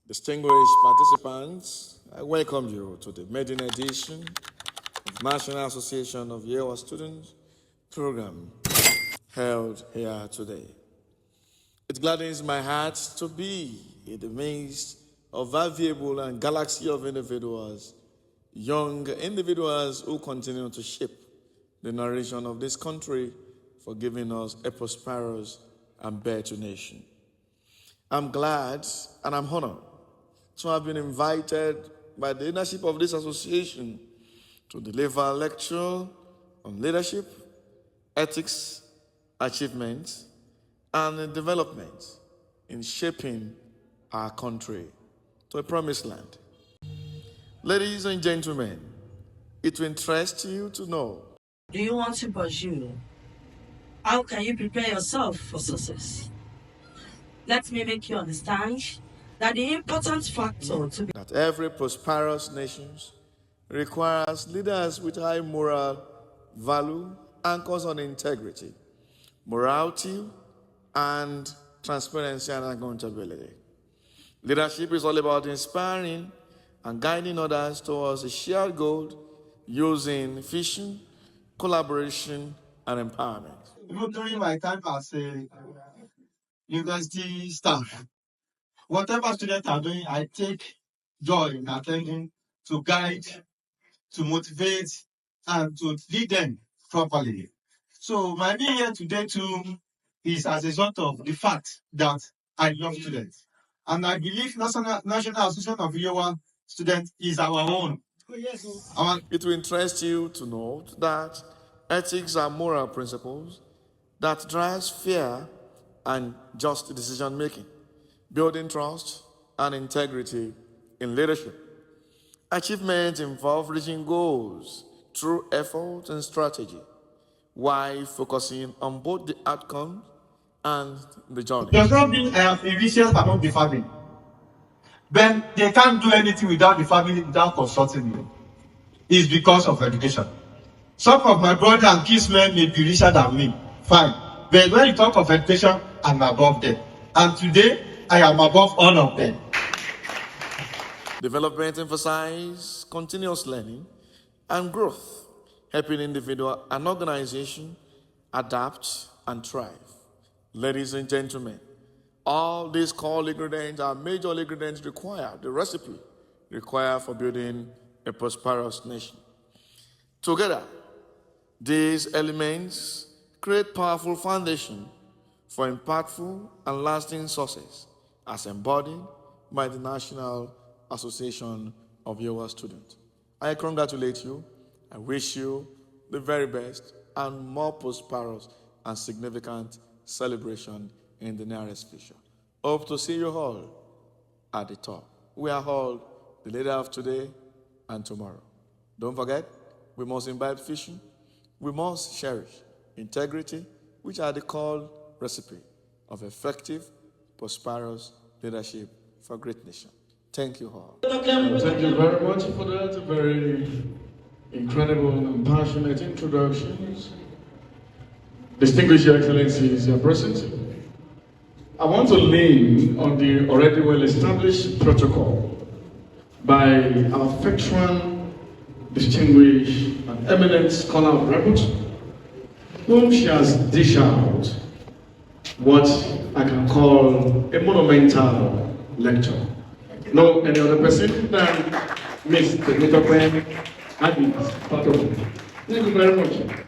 Distinguished participants, I welcome you to the maiden edition of National Association of Yewa Students program held here today. It gladdens my heart to be in the midst of a variable and galaxy of individuals, young individuals who continue to shape the narration of this country for giving us a prosperous and better nation. I'm glad and I'm honored to have been invited by the leadership of this association to deliver a lecture on leadership, ethics, achievements, and development in shaping our country to a promised land. Ladies and gentlemen, it will interest you to know. Do you want to pursue? How can you prepare yourself for success? Let me make you understand that the important factor to be That every prosperous nation requires leaders with high moral value, anchors on integrity, morality, and transparency and accountability. Leadership is all about inspiring and guiding others towards a shared goal using vision, collaboration, and empowerment. Even during my time as a university staff, whatever students are doing, I take joy in attending to guide, to motivate, and to lead them properly. So my being here today too is as a result of the fact that I love students. And I believe National Association of Iowa Students is our own. It will interest you to note that ethics are moral principles that drives fair and just decision-making, building trust and integrity in leadership. Achievements involve reaching goals through effort and strategy, while focusing on both the outcome and the journey. Does not mean physicians cannot be family. But they can't do anything without the family, without consulting you. It's because of education. Some of my brothers and kinsmen may be richer than me. Fine. But when you talk of education, I'm above them. And today, I am above all of them. Development emphasizes continuous learning and growth, helping individual and organization adapt and thrive. Ladies and gentlemen, all these core ingredients are major ingredients required, the recipe required for building a prosperous nation. Together, these elements create powerful foundation for impactful and lasting success as embodied by the National Association of Iowa Students. I congratulate you. I wish you the very best and more prosperous and significant celebration in the nearest future. Hope to see you all at the top. We are all the leader of today and tomorrow. Don't forget, we must imbibe vision. We must cherish integrity, which are the core recipe of effective, prosperous leadership for a great nation. Thank you all. Thank you very much for that very incredible and passionate introductions. Distinguished Your Excellencies, Your Presidency, I want to lean on the already well-established protocol by our veteran, distinguished and eminent scholar of record, whom she has dished out what I can call a monumental lecture. No any other person than Ms. Temitope Agnes Patope. Thank you very much.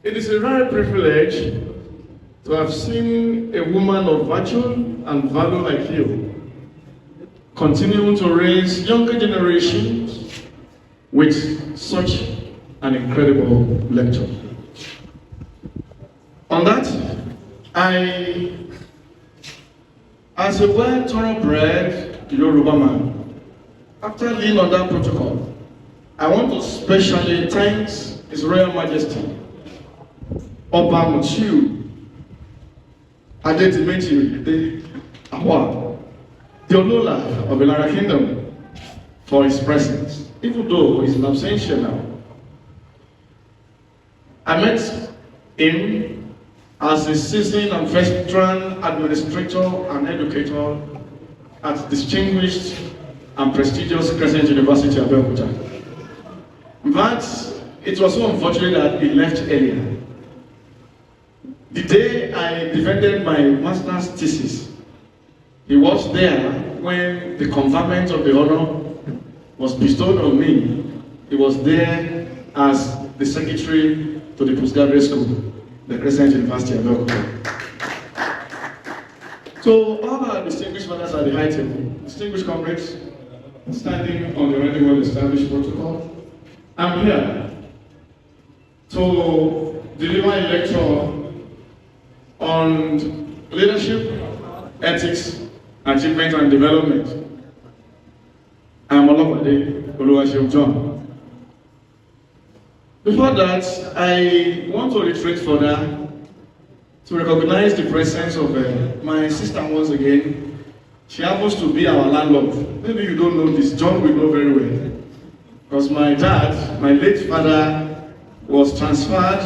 It is a rare privilege to have seen a woman of virtue and value like you continue to raise younger generations with such an incredible lecture. On that, as a well thoroughbred Yoruba man, after leaning on that protocol, I want to specially thank His Royal Majesty Oba Mutiu Adedimeji Awa, the Olola of Ilara Kingdom, for his presence, even though he's in absentia now. I met him as a seasoned and veteran administrator and educator at distinguished and prestigious Crescent University, Abeokuta. In fact, it was so unfortunate that he left earlier. The day I defended my master's thesis, he was there when the conferment of the honor was bestowed on me. He was there as the secretary to the postgraduate school, the Crescent University of Abeokuta. So all our distinguished fathers at the high table, distinguished comrades, standing on the already well-established protocol, I'm here to deliver a lecture on leadership, ethics, achievement and development. I'm Olopade, John. Before that, I want to reiterate further to recognize the presence of my sister once again. She happens to be our landlord. Maybe you don't know this, John will know very well. Because my dad, my late father, was transferred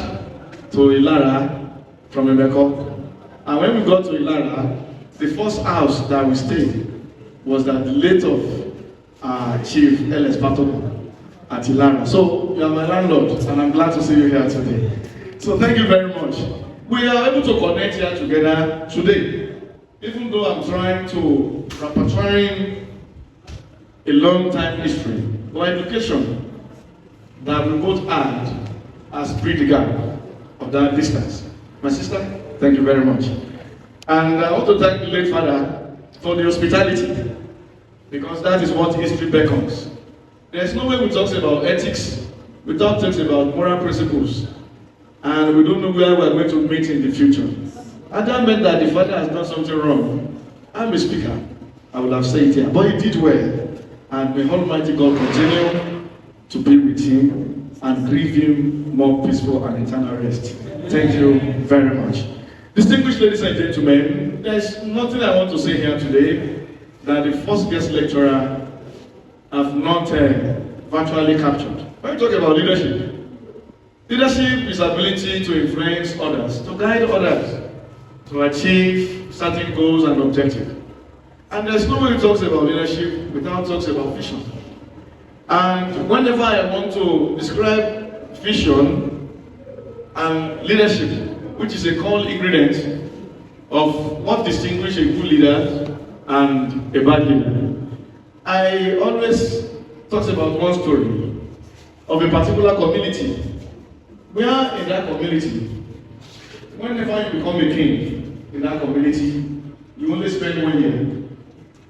to Ilara from Emeko. And when we got to Ilara, the first house that we stayed was that the late of Chief L.S. Patoko at Ilara. So you are my landlord, and I'm glad to see you here today. So thank you very much. We are able to connect here together today, even though I'm trying to repertoire a long time history or education that we both had as bridge the gap of that distance. My sister, thank you very much. And I want to thank the late father for the hospitality, because that is what history beckons. There's no way we talk about ethics without talking about moral principles. And we don't know where we're going to meet in the future. And that meant that the father has done something wrong. I'm a speaker, I would have said it here, but he did well. And may Almighty God continue to be with him and give him more peaceful and eternal rest. Thank you very much. Distinguished ladies and gentlemen, there's nothing I want to say here today that the first guest lecturer have not virtually captured. When we talk about leadership, leadership is ability to influence others, to guide others, to achieve certain goals and objectives. And there's no way it talks about leadership without talks about vision. And whenever I want to describe vision and leadership, which is a core ingredient of what distinguishes a good leader and a bad leader, I always talk about one story of a particular community. Where in that community, whenever you become a king in that community, you only spend 1 year.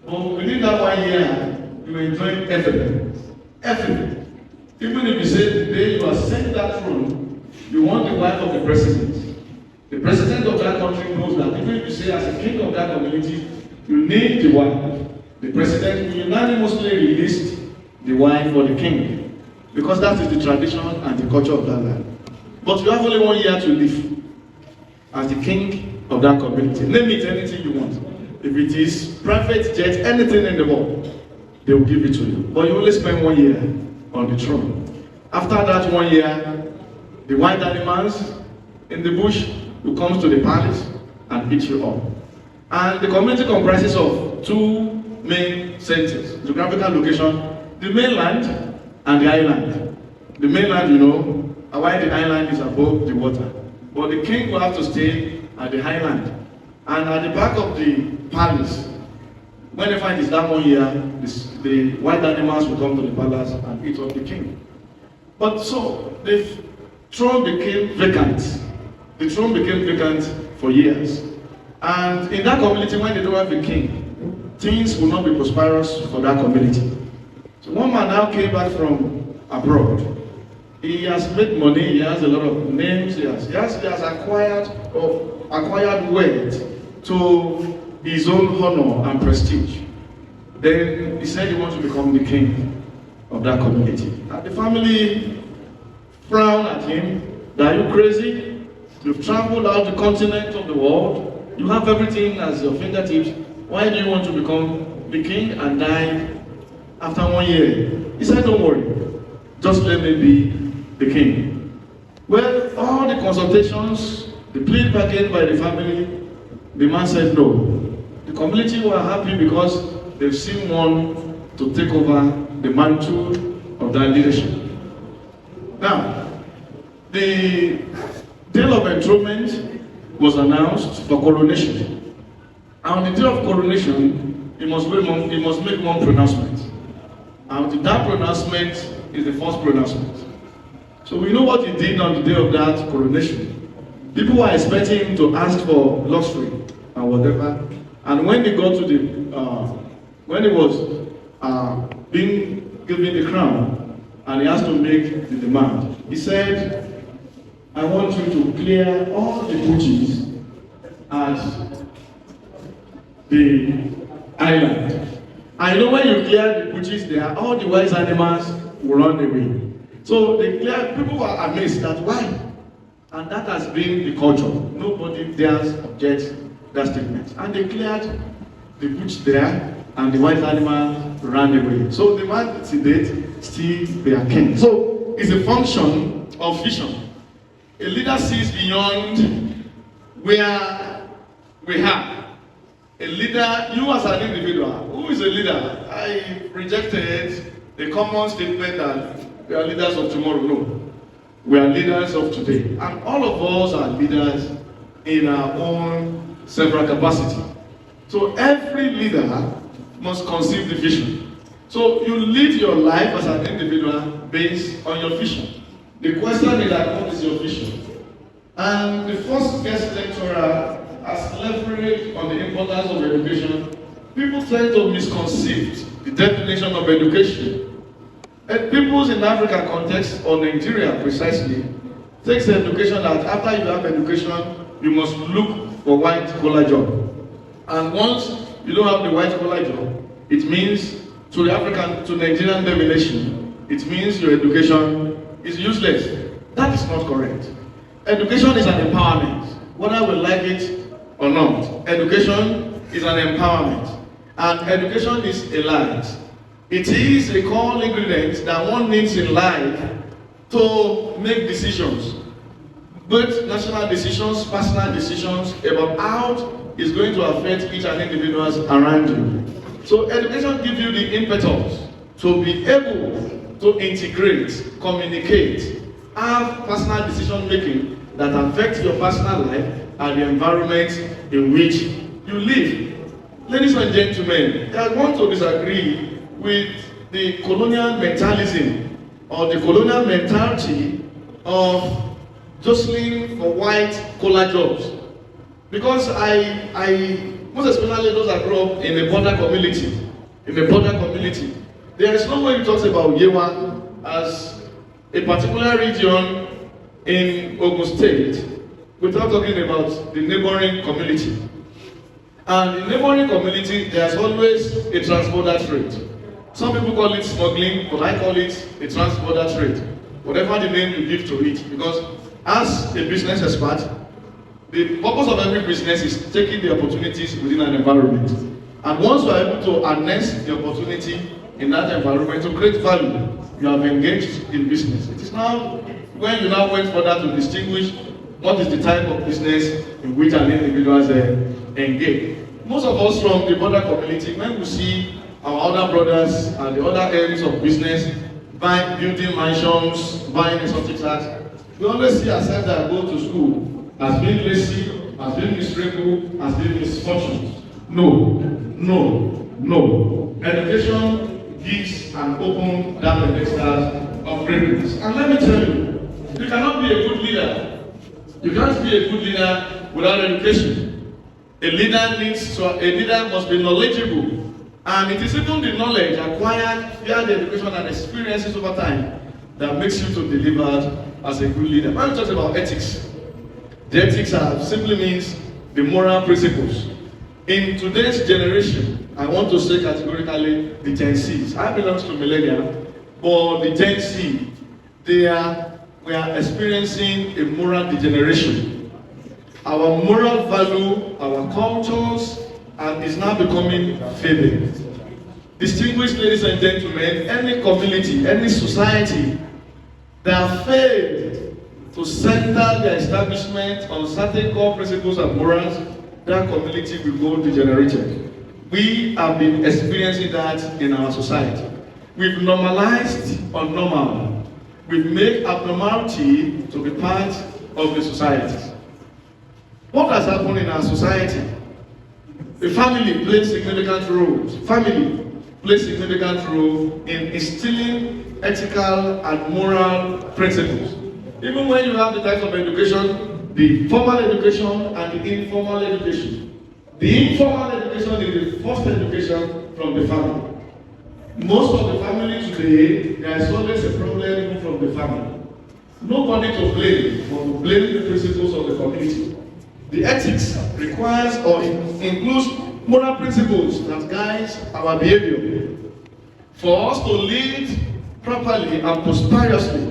But within that 1 year, you enjoy everything. Everything. Even if you say the day you are sent that throne, you want the wife of the president. The president of that country knows that even if you say as a king of that community, you need the wife. The president will unanimously release the wife for the king, because that is the tradition and the culture of that land. But you have only 1 year to live as the king of that community. Name it anything you want. If it is private jet, anything in the world, they will give it to you. But you only spend 1 year on the throne. After that 1 year, the wild animals in the bush will come to the palace and eat you up. And the community comprises of 2 main centers, geographical location, the mainland and the island. The mainland, you know, while the island is above the water. But the king will have to stay at the highland. And at the back of the palace, whenever it is that 1 year, the wild animals will come to the palace and eat up the king. But so, the throne became vacant. The throne became vacant for years. And in that community, when they don't have a king, things will not be prosperous for that community. So one man now came back from abroad. He has made money, he has a lot of names, he has acquired wealth to his own honor and prestige. Then he said he wants to become the king of that community. And the family frowned at him. Are you crazy? You've traveled out the continent of the world. You have everything as your fingertips. Why do you want to become the king and die after 1 year? He said, don't worry. Just let me be the king. Well, all the consultations, the plea bargained by the family, the man said no. The community were happy because they've seen one to take over the mantle of that leadership. Now, the day of enthronement was announced for coronation. And on the day of coronation, he must make one pronouncement. And that pronouncement is the first pronouncement. So we know what he did on the day of that coronation. People were expecting him to ask for luxury and whatever. And when they got to the, when he was being given the crown, and he has to make the demand, he said, I want you to clear all the bushes at the island. I know when you clear the bushes there, all the wild animals will run away. So they cleared, people were amazed that why? And that has been the culture. Nobody dares object that statement. And they cleared the bush there, and the wild animals ran away. So the man today still their king. So it's a function of vision. A leader sees beyond where we are. A leader, you as an individual, who is a leader? I rejected the common statement that we are leaders of tomorrow. No. We are leaders of today. And all of us are leaders in our own several capacity. So every leader must conceive the vision. So you lead your life as an individual based on your vision. The question is that what is your vision? And the first guest lecturer has leveraged on the importance of education. People tend to misconceive the definition of education. And people in African context, or Nigeria precisely, takes the education that after you have education, you must look for white collar job. And once you don't have the white collar job, it means to the African, to Nigerian definition, it means your education is useless. That is not correct. Education is an empowerment, whether we like it or not. Education is an empowerment, and education is a light. It is a core ingredient that one needs in life to make decisions, both national decisions, personal decisions about how it's going to affect each and individuals around you. So education gives you the impetus to be able to integrate, communicate, have personal decision making that affects your personal life and the environment in which you live. Ladies and gentlemen, I want to disagree with the colonial mentalism or the colonial mentality of jostling for white collar jobs. Because most especially those that grow up in the border community, there is no way you talk about Yewa as a particular region in Ogun State without talking about the neighboring community. And in neighboring community, there's always a transborder trade. Some people call it smuggling, but I call it a transborder trade. Whatever the name you give to it, because as a business expert, the purpose of every business is taking the opportunities within an environment. And once you are able to harness the opportunity in that environment to create value, you have engaged in business. It is now when you now went further to distinguish what is the type of business in which an individual is engaged. Most of us from the border community, when we see our other brothers and the other areas of business building mansions, buying exotic cars, we always see ourselves that go to school as being lazy, as being miserable, as being misfortunate. No. Education gives an open down the extras of greatness. And let me tell you, you cannot be a good leader. You can't be a good leader without education. A leader must be knowledgeable. And it is even the knowledge acquired via the education and experiences over time that makes you to deliver as a good leader. When we talk about ethics, the ethics simply means the moral principles. In today's generation, I want to say categorically the Gen Zs. I belong to millennial, but the Gen Z, we are experiencing a moral degeneration. Our moral value, our cultures, and is now becoming faded. Distinguished ladies and gentlemen, any community, any society that failed to center their establishment on certain core principles and morals, that community will go degenerated. We have been experiencing that in our society. We've normalized abnormal. We've made abnormality to be part of the society. What has happened in our society? The family plays significant roles. Family plays significant role in instilling ethical and moral principles. Even when you have the types of education, the formal education and the informal education. The informal education is the first education from the family. Most of the families today, there is always a problem even from the family. Nobody to blame for blaming the principles of the community. The ethics requires or includes moral principles that guides our behavior. For us to lead properly and prosperously,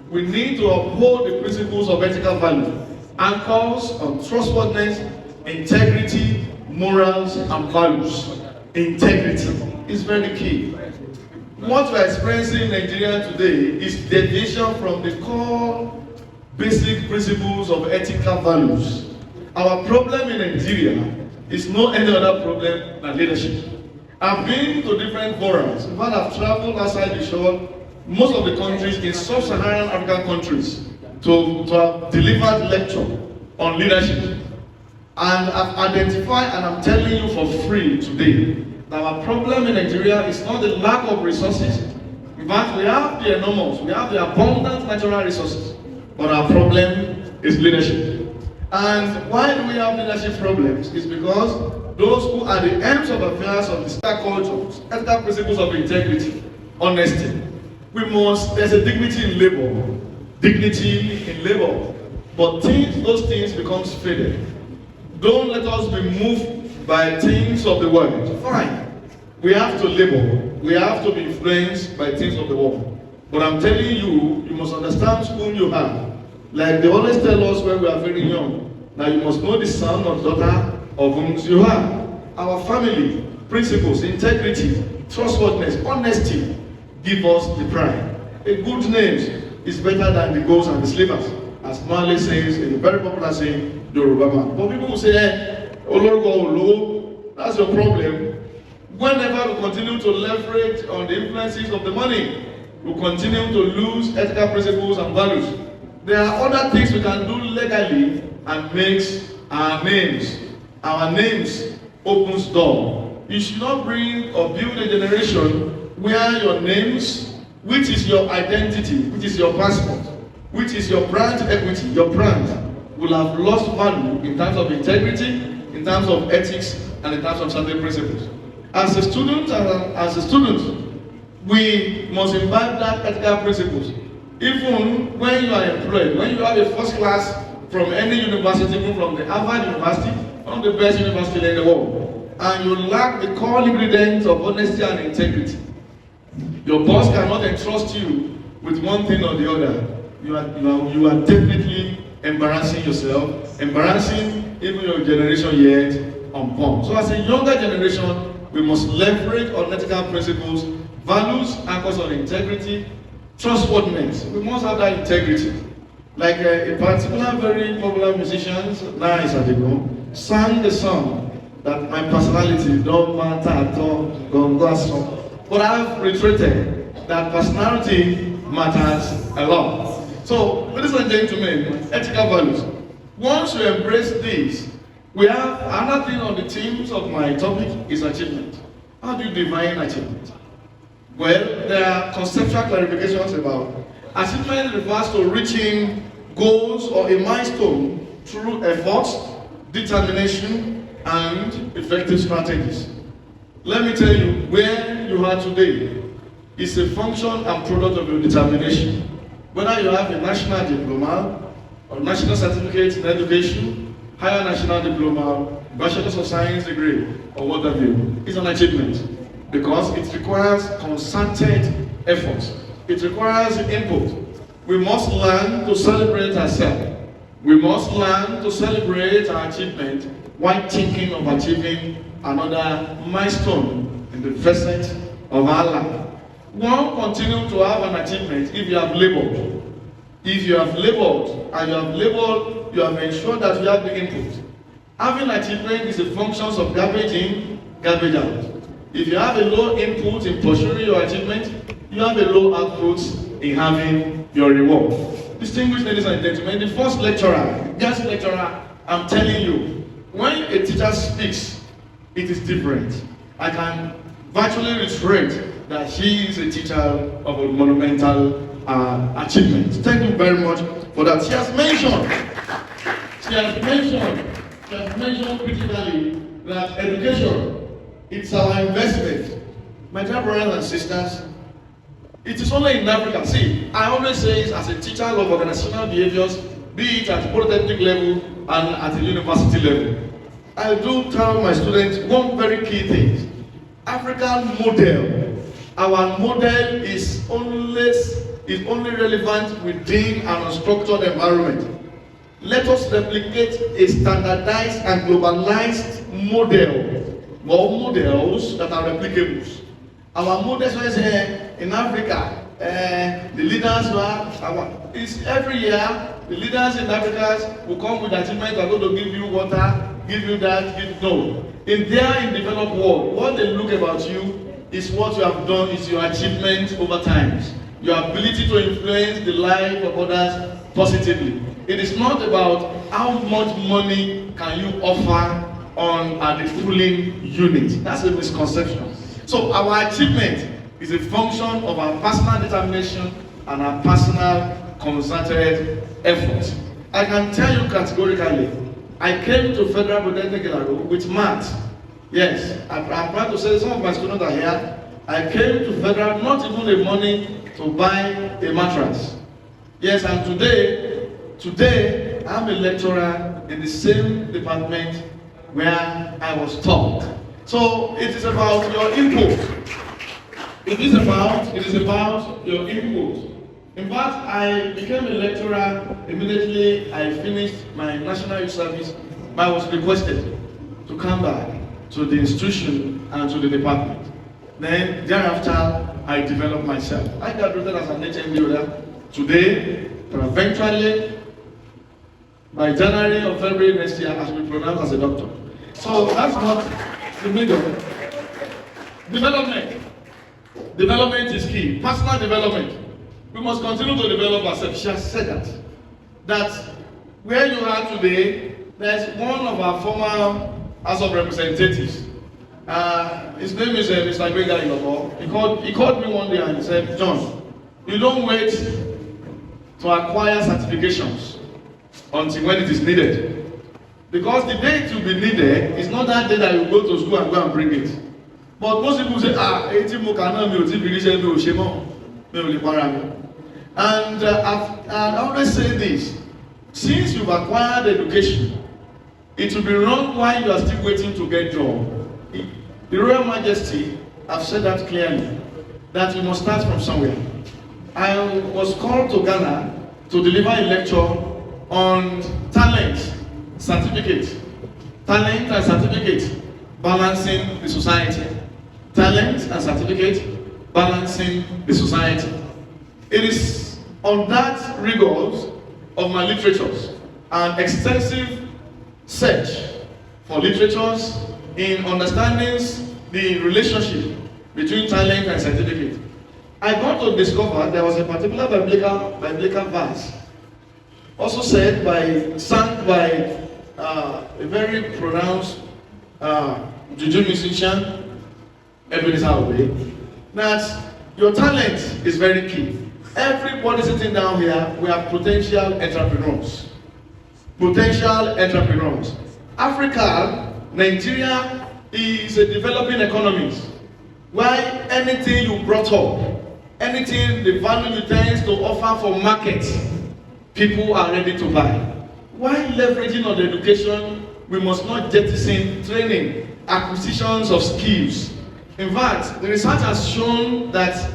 we need to uphold the principles of ethical value, anchors on trustworthiness, integrity, morals, and values. Integrity is very key. What we're experiencing in Nigeria today is deviation from the core basic principles of ethical values. Our problem in Nigeria is no any other problem than leadership. I've been to different forums. In fact, I've traveled outside the shore, most of the countries in sub-Saharan African countries, to have delivered lecture on leadership. And I've identified, and I'm telling you for free today, that our problem in Nigeria is not the lack of resources. In fact, we have the enormous, we have the abundant natural resources, but our problem is leadership. And why do we have leadership problems? It's because those who are the ends of affairs of the star cultures, ethical principles of integrity, honesty. There's a dignity in labor, but those things becomes faded. Don't let us be moved by things of the world. Fine. We have to labor. We have to be influenced by things of the world. But I'm telling you, you must understand whom you have. Like they always tell us when we are very young, that you must know the son or daughter of whom you have. Our family, principles, integrity, trustworthiness, honesty give us the pride. A good name is better than the goats and the slippers, as Marley says in a very popular saying, the Yoruba man. But people will say, hey, Olorgo, that's your problem. Whenever we continue to leverage on the influences of the money, we continue to lose ethical principles and values. There are other things we can do legally and makes our names. Our names opens door. You should not bring or build a generation where your names, which is your identity, which is your passport, which is your brand equity, your brand, will have lost value in terms of integrity, in terms of ethics, and in terms of certain principles. As a student, we must imbibe that ethical principles. Even when you are employed, when you have a first class from any university, even from the Harvard University, one of the best universities in the world, and you lack the core ingredients of honesty and integrity, your boss cannot entrust you with one thing or the other. You are definitely embarrassing yourself, embarrassing even your generation yet unborn. So as a younger generation, we must leverage on ethical principles, values, anchors on integrity, trustworthiness. We must have that integrity. Like a particular very popular musician, NAYES, sang the song that my personality don't matter at all, but I've reiterated that personality matters a lot. So, ladies and gentlemen, ethical values. Once you embrace this, we have another thing on the themes of my topic is achievement. How do you define achievement? Well, there are conceptual clarifications about achievement refers to reaching goals or a milestone through efforts, determination, and effective strategies. Let me tell you, where you are today is a function and product of your determination. Whether you have a national diploma or national certificate in education, higher national diploma, bachelor's of science degree, or what have you, it's an achievement because it requires concerted effort. It requires input. We must learn to celebrate ourselves. We must learn to celebrate our achievement while thinking of achieving another milestone in the present of our life. One continue to have an achievement if you have labored. If you have labored and you have ensured that you have the input. Having achievement is a function of garbage in garbage out. If you have a low input in pursuing your achievement, you have a low output in having your reward. Distinguished ladies and gentlemen, the first lecturer, guest lecturer, I'm telling you, when a teacher speaks, it is different. I can virtually reiterate that she is a teacher of a monumental achievement. Thank you very much for that. She has mentioned critically that education, it's our investment. My dear brothers and sisters, it is only in Africa. See, I always say it as a teacher of organizational behaviors, be it at polytechnic level and at the university level. I do tell my students one very key thing. African model. Our model is only relevant within an unstructured environment. Let us replicate a standardized and globalized model, or models that are replicable. Our models in Africa, the leaders is every year, the leaders in Africa will come with achievement, are going to give you water, give you that, no. In developed world, what they look about you is what you have done, is your achievement over time. Your ability to influence the life of others positively. It is not about how much money can you offer on the pooling unit. That's a misconception. So our achievement is a function of our personal determination and our personal concerted effort. I can tell you categorically, I came to Federal Polytechnic with math. Yes, I'm proud to say some of my students are here. I came to Federal not even the money to buy a mattress. Yes, and today I'm a lecturer in the same department where I was taught. So it is about your input. It is about your input. In fact, I became a lecturer immediately I finished my national youth service. I was requested to come back to the institution and to the department. Then thereafter, I developed myself. I graduated as an HMD today, but eventually, by January or February next year, I will be pronounced as a doctor. So that's not the middle. Development is key. Personal development. We must continue to develop ourselves. She has said that where you are today, there's one of our former House of Representatives. His name is Mr. Grega Ilobo. He called me one day and he said, John, you don't wait to acquire certifications until when it is needed. Because the day it will be needed is not that day that you go to school and go and bring it. But most people say, and I always say this, since you've acquired education, it will be wrong while you are still waiting to get job. The Royal Majesty have said that clearly, that you must start from somewhere. I was called to Ghana to deliver a lecture on talent certificate, balancing the society. Talent and certificate, balancing the society. It is on that rigors of my literatures and extensive search for literatures in understanding the relationship between talent and certificate. I got to discover there was a particular biblical verse, also sung by a very pronounced juju musician, Ebenezer Obey, that your talent is very key. Everybody sitting down here, we are potential entrepreneurs. Africa, Nigeria is a developing economy. Why anything you brought up, anything the value you tend to offer for market, people are ready to buy. Why leveraging on the education, we must not jettison training, acquisitions of skills. In fact, the research has shown that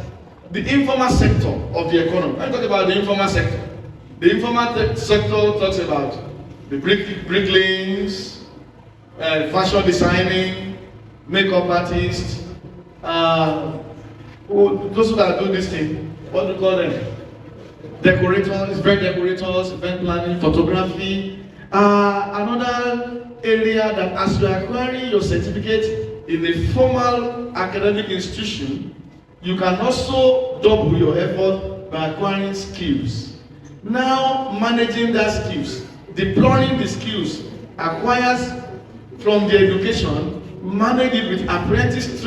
the informal sector of the economy, I'm talking about the informal sector. The informal sector talks about the bricklayings, fashion designing, makeup artists, those who do this thing, what do you call them? Decorators, event planning, photography. Another area that as you are acquiring your certificate, in a formal academic institution, you can also double your effort by acquiring skills. Now, managing that skills, deploying the skills acquires from the education, manage it with apprenticeship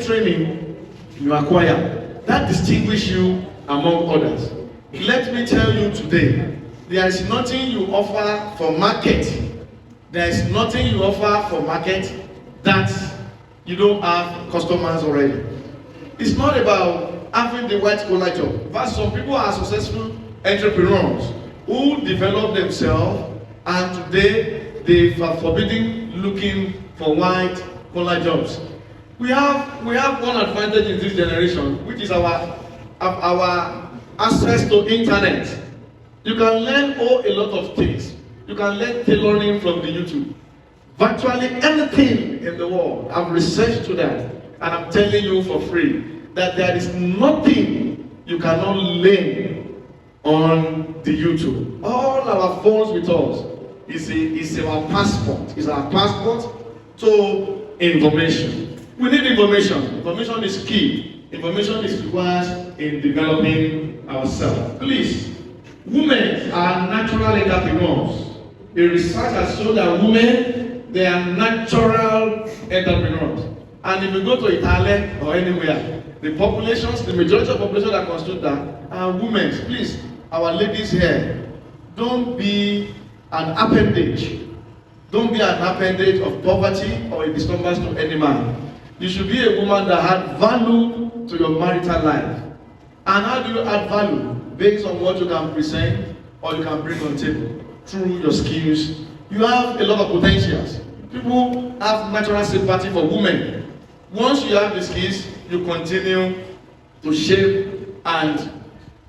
training you acquire. That distinguishes you among others. Let me tell you today, there is nothing you offer for market. There is nothing you offer for market that you don't have customers already. It's not about having the white collar job. But some people are successful entrepreneurs who develop themselves, and today they are forbidden looking for white collar jobs. We have one advantage in this generation, which is our access to internet. You can learn a lot of things. You can learn tailoring from the YouTube. Virtually anything in the world, I've researched to that, and I'm telling you for free that there is nothing you cannot learn on the YouTube. All our phones with us is our passport. Is our passport to information. We need information. Information is key. Information is required in developing ourselves. Please, women are natural entrepreneurs. A research has shown that women, they are natural entrepreneurs. And if you go to Italy or anywhere, the majority of population that constitute that are women. Please, our ladies here, don't be an appendage. Don't be an appendage of poverty or a disturbance to any man. You should be a woman that had value to your marital life. And how do you add value? Based on what you can present or you can bring on the table through your skills. You have a lot of potentials. People have natural sympathy for women. Once you have the skills, you continue to shape and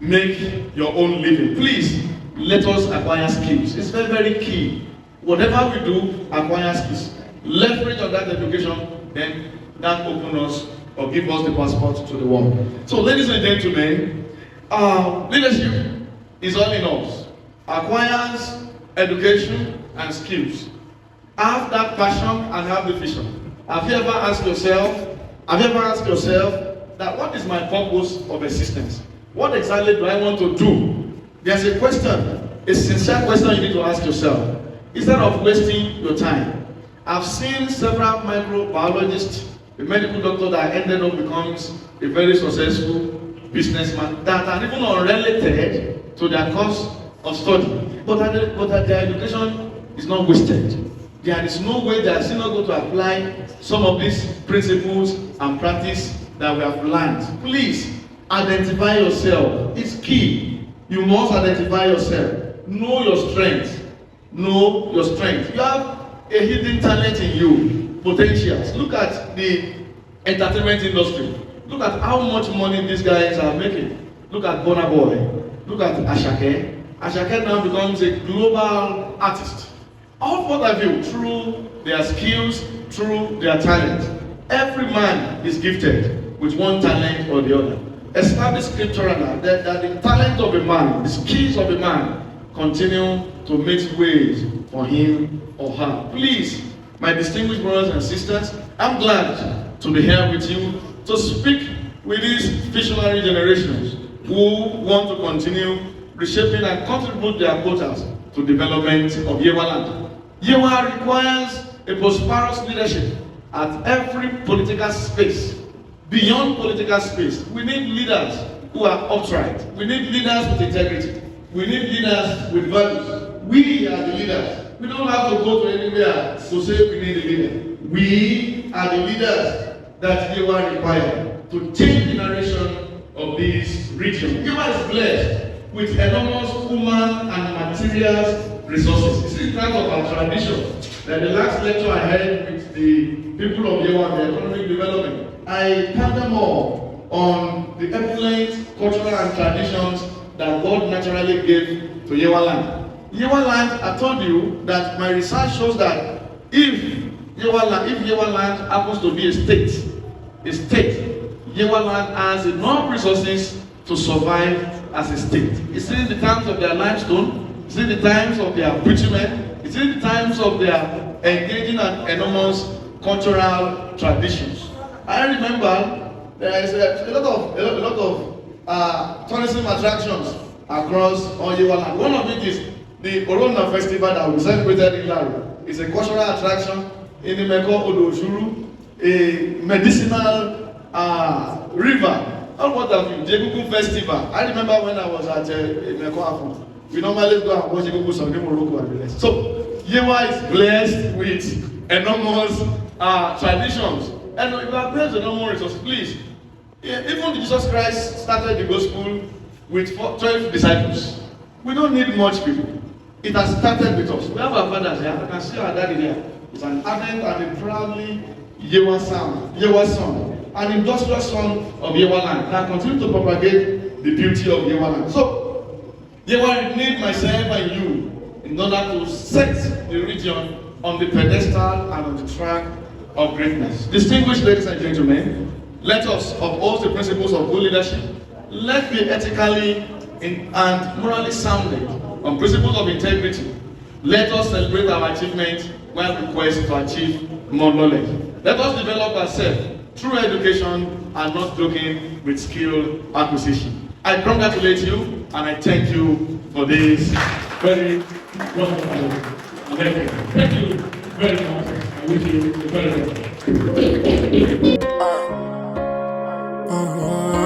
make your own living. Please, let us acquire skills. It's very, very key. Whatever we do, acquire skills. Leverage on that education, then that opens us or give us the passport to the world. So, ladies and gentlemen, leadership is all in us. Acquires education and skills. Have that passion and have the vision. Have you ever asked yourself that what is my purpose of existence? What exactly do I want to do? There's a question, a sincere question you need to ask yourself. Instead of wasting your time. I've seen several microbiologists, a medical doctor that ended up becomes a very successful businessman that are even unrelated to their course of study. But that their education is not wasted. There is no way they are still not going to apply some of these principles and practice that we have learned. Please identify yourself. It's key. You must identify yourself. Know your strength. Know your strength. You have a hidden talent in you, potentials. Look at the entertainment industry. Look at how much money these guys are making. Look at Burna Boy. Look at Ashake. Ashake now becomes a global artist. All what have you through their skills, through their talent. Every man is gifted with one talent or the other. Established scripturally that the talent of a man, the skills of a man, continue to make ways for him or her. Please, my distinguished brothers and sisters, I'm glad to be here with you to speak with these visionary generations who want to continue reshaping and contribute their quotas to development of Yewa land. Yewa requires a prosperous leadership at every political space. Beyond political space, we need leaders who are upright. We need leaders with integrity. We need leaders with values. We are the leaders. We don't have to go to anywhere to say we need a leader. We are the leaders that Yewa require to change the narration of this region. Yewa is blessed with enormous human and material resources. This is part of our tradition. That the last lecture I had with the people of Yewa and the economic development, I count them all on the excellent cultural and traditions that God naturally gave to Yewa land. Yewa land, I told you that my research shows that if Yewa land happens to be a state, Yewa land has enough resources to survive as a state. It's in the times of their limestone, it's in the times of their bitumen, it's in the times of their engaging and enormous cultural traditions. I remember there is a lot of tourism attractions across Oyewa land. One of it is the Orona Festival that we celebrated in Laro. It's a cultural attraction in the Meko Odojuru, a medicinal river. And what have you? Jegugu Festival. I remember when I was at Meko Afon. We normally go and watch Jegugu Sunday Morocco and the rest. So Yewa is blessed with enormous traditions. And if you are blessed with enormous resources, please. Even Jesus Christ started the gospel with 12 disciples. We don't need much people. It has started with us. We have our fathers here. I can see our daddy there. He's an ardent and a proudly Yewa son, an industrious son of Yewa land that continues to propagate the beauty of Yewa land. So, Yewa need myself and you in order to set the region on the pedestal and on the track of greatness. Distinguished ladies and gentlemen, let us uphold the principles of good leadership. Let's be ethically and morally sounded on principles of integrity. Let us celebrate our achievements while we quest to achieve more knowledge. Let us develop ourselves through education and not joking with skill acquisition. I congratulate you and I thank you for this very wonderful event. Thank you very much. I wish you the very best.